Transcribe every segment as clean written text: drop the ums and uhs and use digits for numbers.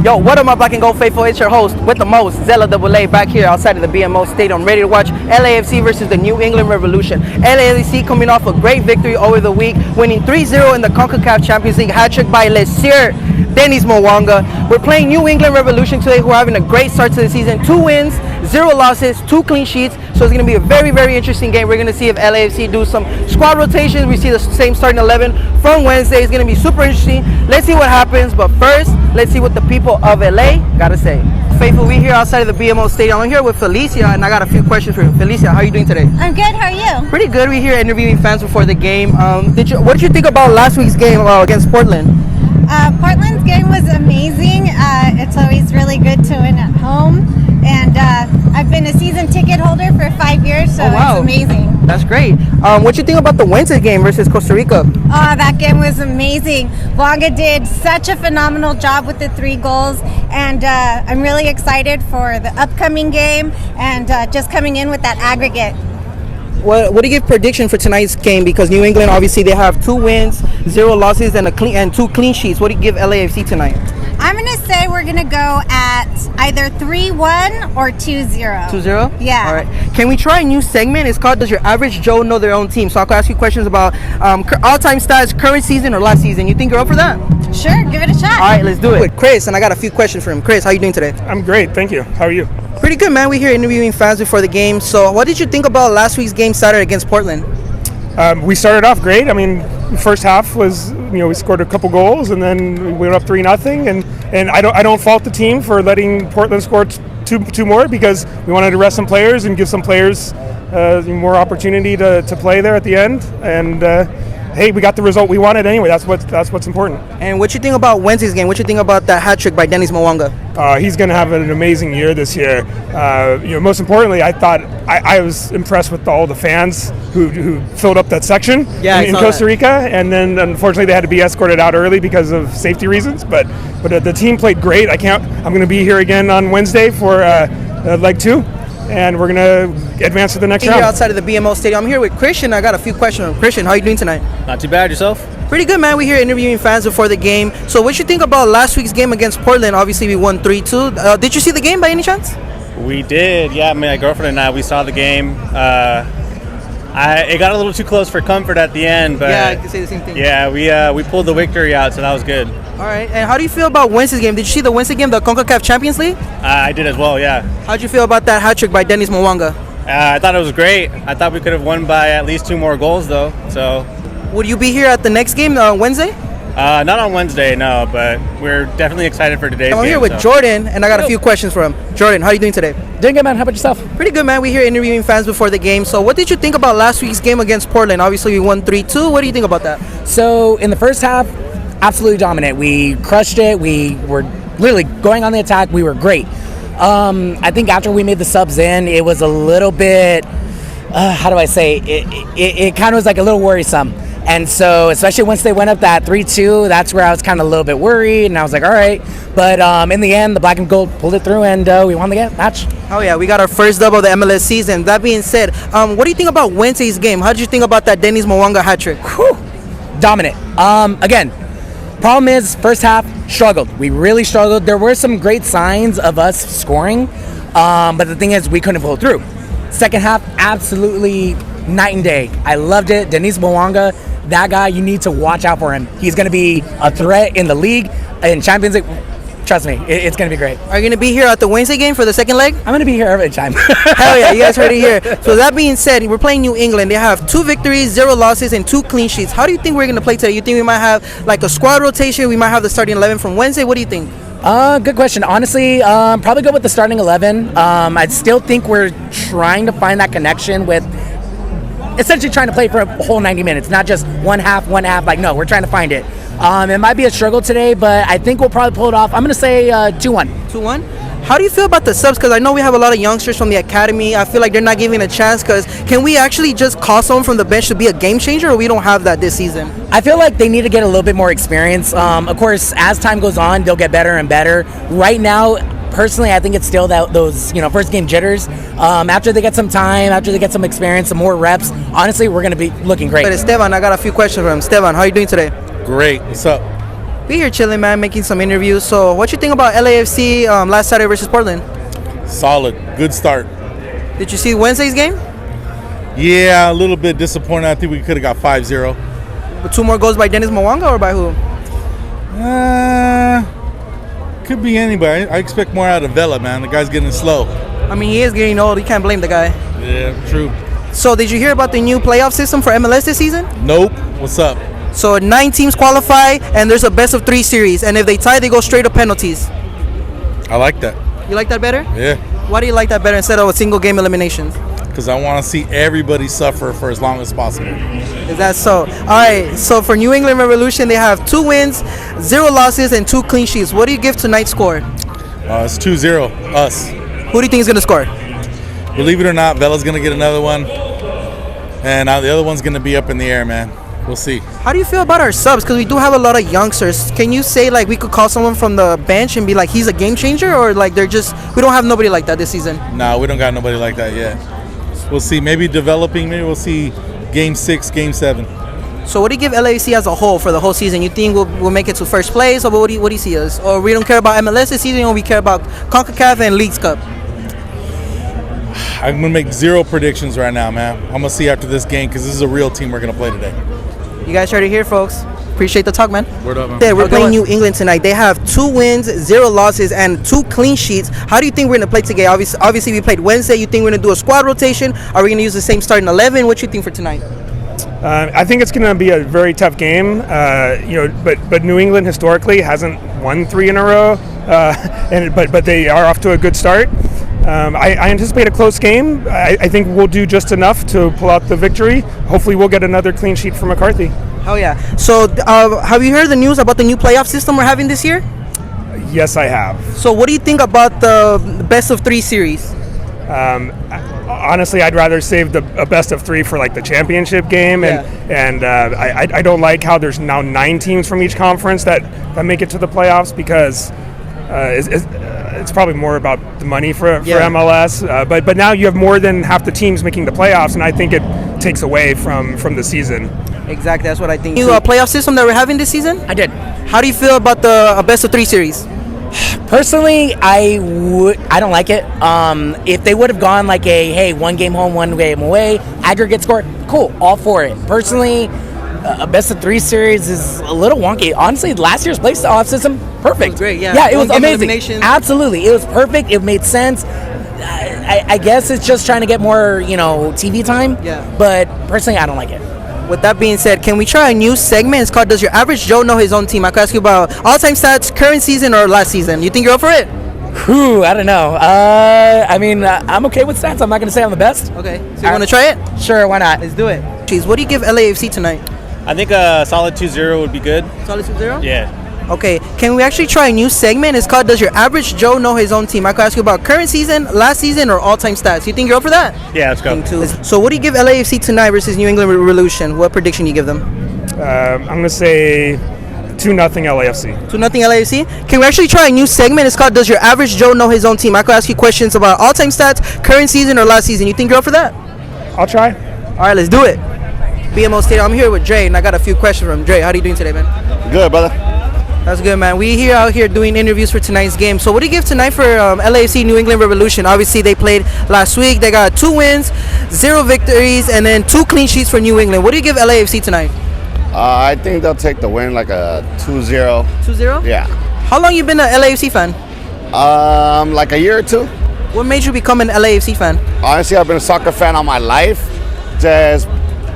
Yo, what up, my black and gold faithful? It's your host with the most, Zella Double A, back here outside of the BMO Stadium, ready to watch LAFC versus the New England Revolution. LAFC coming off a great victory over the week, winning 3-0 in the CONCACAF Champions League, hat-trick by Monsieur Denis Mwanga. We're playing New England Revolution today, who are having a great start to the season. 2 wins, 0 losses, 2 clean sheets. So it's going to be a very, very interesting game. We're going to see if LAFC do some squad rotations. We see the same starting 11 from Wednesday. It's going to be super interesting. Let's see what happens. But first, let's see what the people of LA got to say. Faithful, we're here outside of the BMO Stadium. I'm here with Felicia, and I got a few questions for you. Felicia, how are you doing today? I'm good. How are you? Pretty good. We're here interviewing fans before the game. What did you think about last week's game against Portland? Portland's game was amazing. It's always really good to win at home. And I've been a season ticket holder for 5 years, so It's amazing. That's great. What you think about the Wednesday game versus Costa Rica? That game was amazing. Mwanga did such a phenomenal job with the 3 goals, and I'm really excited for the upcoming game and just coming in with that aggregate. What do you give prediction for tonight's game? Because New England, obviously, they have 2 wins, 0 losses, and 2 clean sheets. What do you give LAFC tonight? I'm going to say we're going to go at either 3-1 or 2-0. 2-0? Yeah. All right. Can we try a new segment? It's called Does Your Average Joe Know Their Own Team? So I'll ask you questions about all-time stats, current season, or last season. You think you're up for that? Sure, give it a shot. All right, let's do it. With Chris, and I got a few questions for him. Chris, how are you doing today? I'm great, thank you. How are you? Pretty good, man. We're here interviewing fans before the game. So what did you think about last week's game Saturday against Portland? We started off great. I mean, first half was, we scored a couple goals, and then we went up 3-0. And I don't fault the team for letting Portland score two more, because we wanted to rest some players and give some players more opportunity to play there at the end. And hey, we got the result we wanted anyway. That's what's important. And what you think about Wednesday's game? What you think about that hat trick by Denis Mwanga? He's going to have an amazing year this year. Most importantly, I thought I was impressed with all the fans who filled up that section in Costa Rica, and then unfortunately they had to be escorted out early because of safety reasons. But the team played great. I'm going to be here again on Wednesday for leg 2. And we're going to advance to the next round. Here outside of the BMO Stadium. I'm here with Christian. I got a few questions. Christian, how are you doing tonight? Not too bad. Yourself? Pretty good, man. We're here interviewing fans before the game. So what you think about last week's game against Portland? Obviously, we won 3-2. Did you see the game by any chance? We did. Yeah, my girlfriend and I, we saw the game. It got a little too close for comfort at the end. But yeah, I can say the same thing. Yeah, we pulled the victory out, so that was good. All right. And how do you feel about Wednesday's game? Did you see the Wednesday game, the CONCACAF Champions League? I did as well, yeah. How'd you feel about that hat trick by Denis Mwanga? I thought it was great. I thought we could have won by at least 2 more goals, though. So, would you be here at the next game Wednesday? Not on Wednesday, no. But we're definitely excited for today's game. I'm here with Jordan, and I got a few questions for him. Jordan, how are you doing today? Doing good, man. How about yourself? Pretty good, man. We're here interviewing fans before the game. So what did you think about last week's game against Portland? Obviously, we won 3-2. What do you think about that? So in the first half, absolutely dominant. We crushed it. We were literally going on the attack. We were great. I think after we made the subs in, it was a little bit, how do I say, it kind of was like a little worrisome. And so, especially once they went up that 3-2, that's where I was kind of a little bit worried, and I was like, all right. But in the end, the black and gold pulled it through, and we won the match. Oh, yeah, we got our first dub of the MLS season. That being said, what do you think about Wednesday's game? How did you think about that Denis Mwanga hat trick? Whew. Dominant. Again, problem is, first half, struggled. We really struggled. There were some great signs of us scoring, but the thing is, we couldn't pull through. Second half, absolutely night and day. I loved it. Denis Mwanga, that guy, you need to watch out for him. He's going to be a threat in the league, in Champions League. Trust me, it's going to be great. Are you going to be here at the Wednesday game for the second leg? I'm going to be here every time. Hell yeah, you guys heard it here. So that being said, we're playing New England. They have 2 victories, 0 losses, and 2 clean sheets. How do you think we're going to play today? You think we might have like a squad rotation? We might have the starting 11 from Wednesday? What do you think? Good question. Honestly, probably go with the starting 11. I still think we're trying to find that connection with essentially trying to play for a whole 90 minutes, not just one half. Like, no, we're trying to find it. It might be a struggle today, but I think we'll probably pull it off. I'm going to say 2-1. 2-1? How do you feel about the subs? Because I know we have a lot of youngsters from the academy. I feel like they're not giving a chance. Because can we actually just call someone from the bench to be a game changer, or we don't have that this season? I feel like they need to get a little bit more experience. Of course, as time goes on, they'll get better and better. Right now, personally, I think it's still those first game jitters. After they get some time, after they get some experience, some more reps, honestly, we're going to be looking great. But Esteban, I got a few questions for him. Esteban, how are you doing today? Great. What's up? We here chilling, man, making some interviews. So, what you think about LAFC last Saturday versus Portland? Solid. Good start. Did you see Wednesday's game? Yeah, a little bit disappointed. I think we could have got 5-0. With 2 more goals by Dennis Mwanga or by who? Could be anybody. I expect more out of Vela, man. The guy's getting slow. I mean, he is getting old. You can't blame the guy. Yeah, true. So, did you hear about the new playoff system for MLS this season? Nope. What's up? So, 9 teams qualify, and there's a best-of-3 series. And if they tie, they go straight to penalties. I like that. You like that better? Yeah. Why do you like that better instead of a single-game eliminations? Because I want to see everybody suffer for as long as possible. Is that so? All right, so for New England Revolution, they have 2 wins, 0 losses, and 2 clean sheets. What do you give tonight's score? It's 2-0, us. Who do you think is going to score? Believe it or not, Vela's going to get another one. And the other one's going to be up in the air, man. We'll see. How do you feel about our subs? Because we do have a lot of youngsters. Can you say, like, we could call someone from the bench and be like, he's a game changer? Or, like, we don't have nobody like that this season? No, we don't got nobody like that yet. We'll see. Maybe developing. Maybe we'll see Game 6, Game 7. So what do you give LAFC as a whole for the whole season? You think we'll make it to first place? Or what do you see us? Or we don't care about MLS this season, or we care about CONCACAF and Leagues Cup? I'm going to make 0 predictions right now, man. I'm going to see after this game because this is a real team we're going to play today. You guys heard it here, folks. Appreciate the talk, man. Word up, man. Yeah, we're playing New England tonight. They have 2 wins, 0 losses, and 2 clean sheets. How do you think we're going to play today? Obviously, we played Wednesday. You think we're going to do a squad rotation? Are we going to use the same starting 11? What do you think for tonight? I think it's going to be a very tough game. But New England historically hasn't won 3 in a row, but they are off to a good start. I anticipate a close game. I think we'll do just enough to pull out the victory. Hopefully, we'll get another clean sheet from McCarthy. Oh yeah. So, have you heard the news about the new playoff system we're having this year? Yes, I have. So, what do you think about the best-of-3 series? Honestly, I'd rather save a best-of-3 for like the championship game, and I don't like how there's now 9 teams from each conference that make it to the playoffs because it's probably more about the money for MLS. But now you have more than half the teams making the playoffs, and I think it takes away from the season. Exactly, that's what I think. New playoff system that we're having this season? I did. How do you feel about the best-of-3 series? Personally, I don't like it. If they would have gone like a 1 game home, 1 game away, aggregate score, cool, all for it. Personally, a best-of-3 series is a little wonky. Honestly, last year's playoff system, perfect. It was great, yeah. Yeah, it was amazing. Elimination. Absolutely, it was perfect. It made sense. I guess it's just trying to get more, TV time. Yeah. But personally, I don't like it. With that being said, can we try a new segment? It's called Does Your Average Joe Know His Own Team? I could ask you about all-time stats, current season, or last season. You think you're up for it? Whew, I don't know. I'm okay with stats. I'm not going to say I'm the best. Okay. So you want to try it? Sure, why not? Let's do it. Jeez, what do you give LAFC tonight? I think a solid 2-0 would be good. Solid 2-0? Yeah. Okay, can we actually try a new segment? It's called Does Your Average Joe Know His Own Team? I could ask you about current season, last season, or all-time stats. You think you're up for that? Yeah, let's go. So what do you give LAFC tonight versus New England Revolution? What prediction do you give them? I'm going to say 2-0 LAFC. 2-0 LAFC? Can we actually try a new segment? It's called Does Your Average Joe Know His Own Team? I could ask you questions about all-time stats, current season, or last season. You think you're up for that? I'll try. All right, let's do it. BMO Stadium. I'm here with Dre, and I got a few questions from Dre. How are you doing today, man? Good, brother. That's good, man. We out here doing interviews for tonight's game. So what do you give tonight for LAFC New England Revolution? Obviously, they played last week. They got 2 wins, 0 victories, and then 2 clean sheets for New England. What do you give LAFC tonight? I think they'll take the win like a 2-0. 2-0? Yeah. How long you been an LAFC fan? Like a year or 2. What made you become an LAFC fan? Honestly, I've been a soccer fan all my life. Just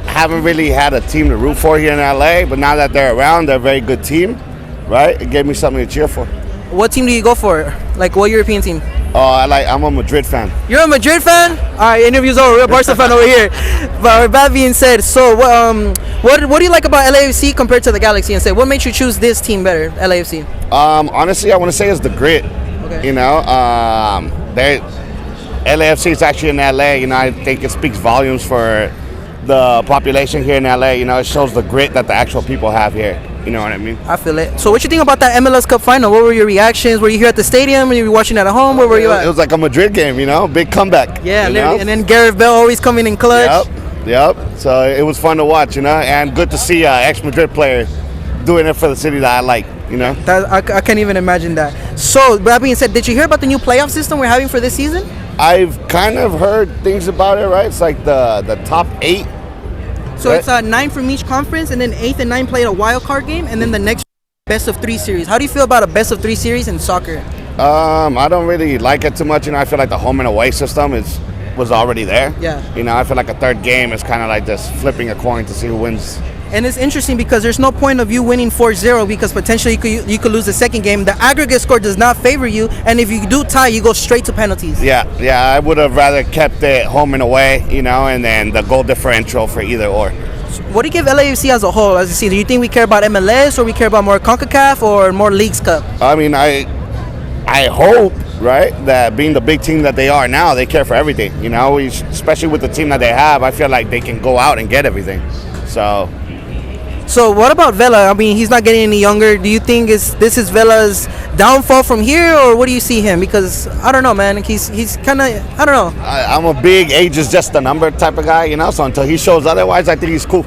haven't really had a team to root for here in LA, but now that they're around, they're a very good team. Right? It gave me something to cheer for. What team do you go for? Like, what European team? I'm a Madrid fan. You're a Madrid fan? All right, interview's over. We're a Barca fan over here. But with that being said, so what do you like about LAFC compared to the Galaxy? And say, what makes you choose this team better, LAFC? Honestly, I want to say it's the grit. Okay. LAFC is actually in LA. I think it speaks volumes for the population here in LA. It shows the grit that the actual people have here. You know what I mean? I feel it. So what you think about that MLS Cup final? What were your reactions? Were you here at the stadium? Were you watching at home? Where were you at? It was like a Madrid game, big comeback. Yeah, and then Gareth Bale always coming in clutch. Yep. So it was fun to watch, and good to see an ex-Madrid player doing it for the city that I like. You know. I can't even imagine that. So, that being said, did you hear about the new playoff system we're having for this season? I've kind of heard things about it, right? It's like the top 8. So it's 9 from each conference, and then 8th and 9 played a wild card game, and then the next best of 3 series. How do you feel about a best of 3 series in soccer? I don't really like it too much. You know, I feel like the home and away system was already there. Yeah. You know, I feel like a third game is kind of like just flipping a coin to see who wins. And it's interesting because there's no point of you winning 4-0 because potentially you could lose the second game. The aggregate score does not favor you, and if you do tie, you go straight to penalties. Yeah, I would have rather kept it home and away, you know, and then the goal differential for either or. What do you give LAFC as a whole, as a season? Do you think we care about MLS, or we care about more CONCACAF, or more Leagues Cup? I mean, I hope, right, that being the big team that they are now, they care for everything, you know, especially with the team that they have. I feel like they can go out and get everything. So what about Vela? I mean, he's not getting any younger. Do you think this is Vela's downfall from here, or what do you see him? Because I don't know, man. He's kind of, I don't know. I'm a big age is just a number type of guy, you know. So until he shows otherwise, I think he's cool.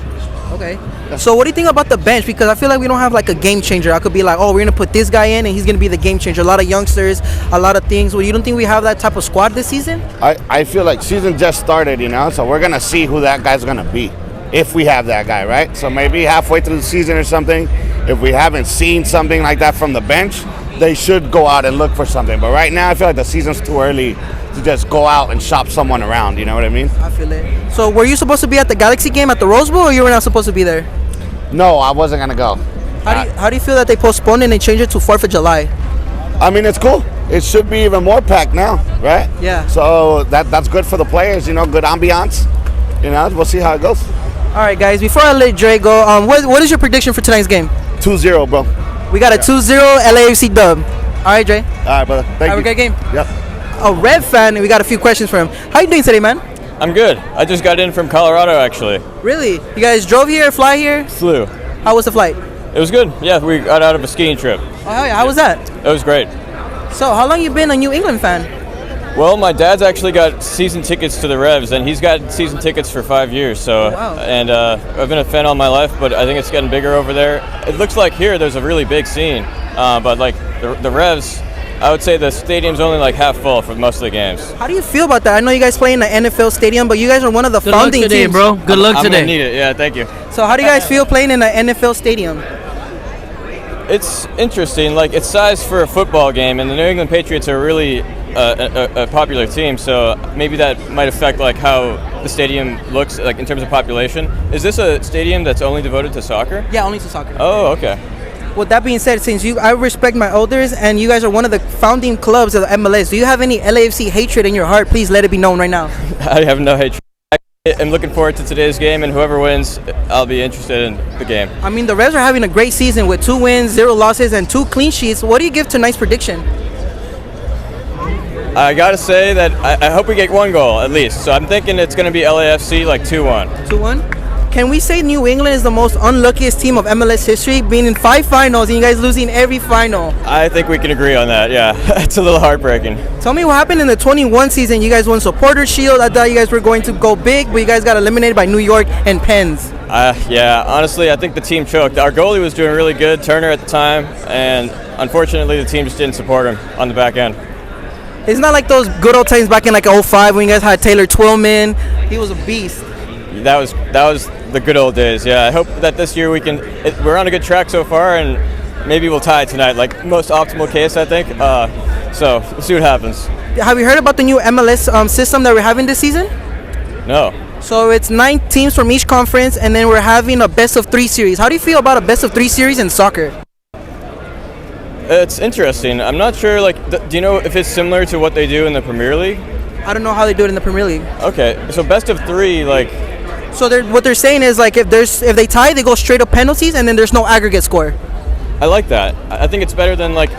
Okay. So what do you think about the bench? Because I feel like we don't have like a game changer. I could be like, oh, we're gonna put this guy in, and he's gonna be the game changer. A lot of youngsters, a lot of things. Well, you don't think we have that type of squad this season? I feel like season just started, you know. So we're gonna see who that guy's gonna be. If we have that guy, right? So maybe halfway through the season or something, if we haven't seen something like that from the bench, they should go out and look for something. But right now, I feel like the season's too early to just go out and shop someone around. You know what I mean? I feel it. So were you supposed to be at the Galaxy game at the Rose Bowl, or you were not supposed to be there? No, I wasn't going to go. How do you feel that they postponed and they changed it to 4th of July? I mean, it's cool. It should be even more packed now, right? Yeah. So that's good for the players, you know, good ambiance. You know, we'll see how it goes. All right, guys, before I let Dre go, what is your prediction for tonight's game? 2-0, bro. We got a 2-0 LAFC dub. All right, Dre. All right, brother. Thank you. Have a great game. Yep. A Red fan, and we got a few questions for him. How you doing today, man? I'm good. I just got in from Colorado, actually. Really? You guys drove here, fly here? Flew. How was the flight? It was good. Yeah, we got out of a skiing trip. Oh, yeah. How was that? It was great. So, how long you been a New England fan? Well, my dad's actually got season tickets to the Revs, and he's got season tickets for 5 years. So, wow. And I've been a fan all my life, but I think it's getting bigger over there. It looks like here there's a really big scene, but like the Revs, I would say the stadium's only like half full for most of the games. How do you feel about that? I know you guys play in the NFL stadium, but you guys are one of the founding today, teams. bro. Good luck I'm today. gonna need it. Yeah, thank you. So, how do you guys feel playing in the NFL stadium? It's interesting. Like, it's sized for a football game, and the New England Patriots are really a popular team, so maybe that might affect like how the stadium looks like in terms of population. Is this a stadium that's only devoted to soccer? Yeah, only to soccer. Oh, okay. With that being said, since I respect my elders, and you guys are one of the founding clubs of the MLS, do you have any LAFC hatred in your heart? Please let it be known right now. I have no hatred. I'm looking forward to today's game, and whoever wins, I'll be interested in the game. I mean, the Revs are having a great season with 2 wins, 0 losses, and 2 clean sheets. What do you give tonight's prediction? I gotta say that I hope we get 1 goal at least. So I'm thinking it's gonna be LAFC like 2-1. 2-1? Can we say New England is the most unluckiest team of MLS history, being in 5 finals and you guys losing every final? I think we can agree on that, yeah. It's a little heartbreaking. Tell me what happened in the 21 season. You guys won Supporter Shield. I thought you guys were going to go big, but you guys got eliminated by New York and Pens. Yeah, honestly, I think the team choked. Our goalie was doing really good, Turner at the time, and unfortunately the team just didn't support him on the back end. It's not like those good old times back in like 05 when you guys had Taylor Twillman. He was a beast. That was the good old days. Yeah, I hope that this year we're on a good track so far, and maybe we'll tie tonight, like most optimal case, I think. So we'll see what happens. Have you heard about the new MLS system that we're having this season? No. So it's 9 teams from each conference, and then we're having a best of 3 series. How do you feel about a best of 3 series in soccer? It's interesting. I'm not sure. Like, do you know if it's similar to what they do in the Premier League? I don't know how they do it in the Premier League. Okay, so best of 3, like. So what they're saying is like if they tie, they go straight up penalties, and then there's no aggregate score. I like that. I think it's better than like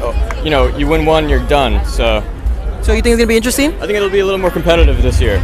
you win 1, you're done. So you think it's gonna be interesting? I think it'll be a little more competitive this year.